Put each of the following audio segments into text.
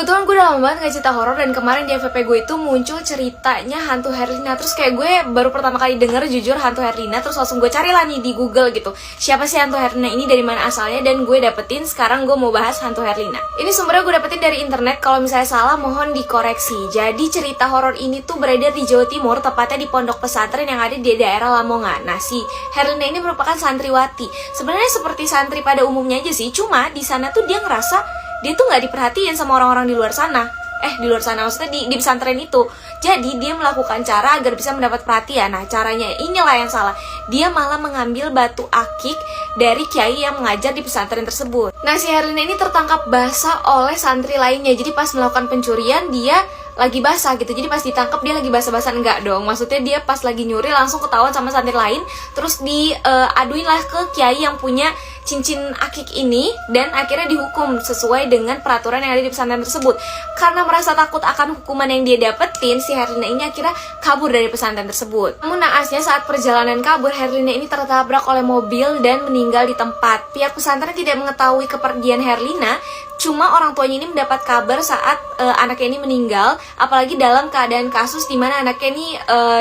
Kebetulan gue udah lama banget gak cerita horor, dan kemarin di FYP gue itu muncul ceritanya hantu Herlina. Terus kayak gue baru pertama kali denger jujur hantu Herlina, terus langsung gue cari lah nih di Google gitu, siapa sih hantu Herlina ini, dari mana asalnya, dan gue dapetin sekarang gue mau bahas hantu Herlina. Ini sumbernya gue dapetin dari internet, kalau misalnya salah mohon dikoreksi. Jadi cerita horor ini tuh beredar di Jawa Timur, tepatnya di pondok pesantren yang ada di daerah Lamongan. Nah, si Herlina ini merupakan santriwati. Sebenarnya seperti santri pada umumnya aja sih, cuma di sana tuh dia ngerasa dia tuh nggak diperhatiin sama orang-orang di luar sana. Di luar sana maksudnya di pesantren itu. Jadi dia melakukan cara agar bisa mendapat perhatian. Nah, caranya inilah yang salah. Dia malah mengambil batu akik dari kiai yang mengajar di pesantren tersebut. Nah, si Herlina ini tertangkap basah oleh santri lainnya. Jadi pas melakukan pencurian dia lagi basah gitu. Jadi pas ditangkap dia lagi basah-basah, enggak dong. Maksudnya dia pas lagi nyuri langsung ketahuan sama santri lain, terus diaduin lah ke kiai yang punya cincin akik ini, dan akhirnya dihukum sesuai dengan peraturan yang ada di pesantren tersebut. Karena merasa takut akan hukuman yang dia dapetin, si Herlina ini akhirnya kabur dari pesantren tersebut. Namun naasnya saat perjalanan kabur, Herlina ini tertabrak oleh mobil dan meninggal di tempat. Pihak pesantren tidak mengetahui kepergian Herlina, cuma orang tuanya ini mendapat kabar saat anaknya ini meninggal, apalagi dalam keadaan kasus di mana anaknya ini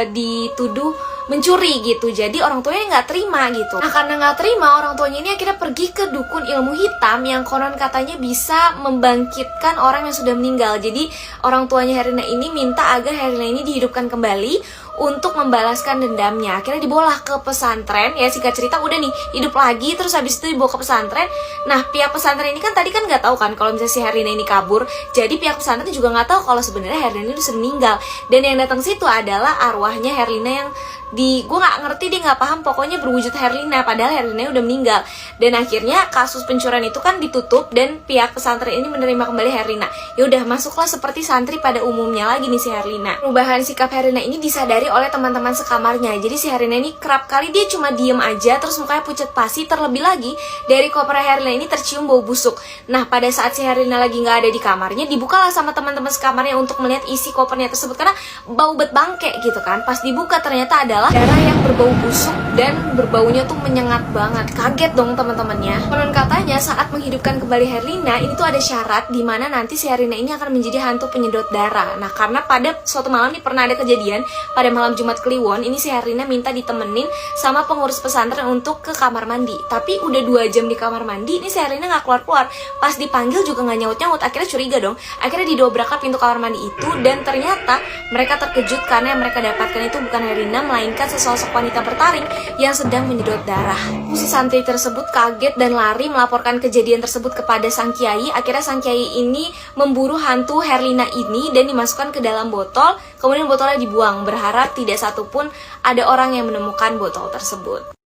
dituduh mencuri gitu. Jadi orang tuanya nggak terima gitu. Nah, karena nggak terima, orang tuanya ini akhirnya pergi ke dukun ilmu hitam yang konon katanya bisa membangkitkan orang yang sudah meninggal. Jadi orang tuanya Herlina ini minta agar Herlina ini dihidupkan kembali untuk membalaskan dendamnya. Akhirnya dibawa ke pesantren, ya singkat cerita udah nih hidup lagi, terus habis itu dibawa ke pesantren. Nah, pihak pesantren ini kan tadi kan nggak tahu kan kalau misalnya si Herlina ini kabur. Jadi pihak pesantren juga nggak tahu kalau sebenarnya Herlina ini sudah meninggal. Dan yang datang situ adalah arwahnya Herlina yang gue nggak ngerti, dia nggak paham, pokoknya berwujud Herlina, padahal Herlina udah meninggal. Dan akhirnya kasus pencurian itu kan ditutup dan pihak pesantren ini menerima kembali Herlina. Ya udah, masuklah seperti santri pada umumnya lagi nih si Herlina. Perubahan sikap Herlina ini disadari oleh teman-teman sekamarnya. Jadi si Herlina ini kerap kali dia cuma diem aja, terus mukanya pucat pasi. Terlebih lagi dari koper Herlina ini tercium bau busuk. Nah, pada saat si Herlina lagi nggak ada di kamarnya, dibukalah sama teman-teman sekamarnya untuk melihat isi kopernya tersebut, karena bau bet bangke gitu kan. Pas dibuka ternyata adalah darah yang berbau busuk dan berbaunya tuh menyengat banget. Kaget dong teman-temannya. Konon katanya saat menghidupkan kembali Herlina ini tuh ada syarat di mana nanti si Herlina ini akan menjadi hantu penyedot darah. Nah, karena pada suatu malam nih pernah ada kejadian pada malam Jumat Kliwon, ini si Herlina minta ditemenin sama pengurus pesantren untuk ke kamar mandi. Tapi udah 2 jam di kamar mandi, ini si Herlina nggak keluar-keluar. Pas dipanggil juga nggak nyaut-nyaut. Akhirnya curiga dong. Akhirnya didobrakkan pintu kamar mandi itu, dan ternyata mereka terkejut karena yang mereka dapatkan itu bukan Herlina, melainkan sesosok wanita bertaring yang sedang menyedot darah. Si santri tersebut kaget dan lari melaporkan kejadian tersebut kepada sang kiai. Akhirnya sang kiai ini memburu hantu Herlina ini dan dimasukkan ke dalam botol. Kemudian botolnya dibuang, berharap tidak satupun ada orang yang menemukan botol tersebut.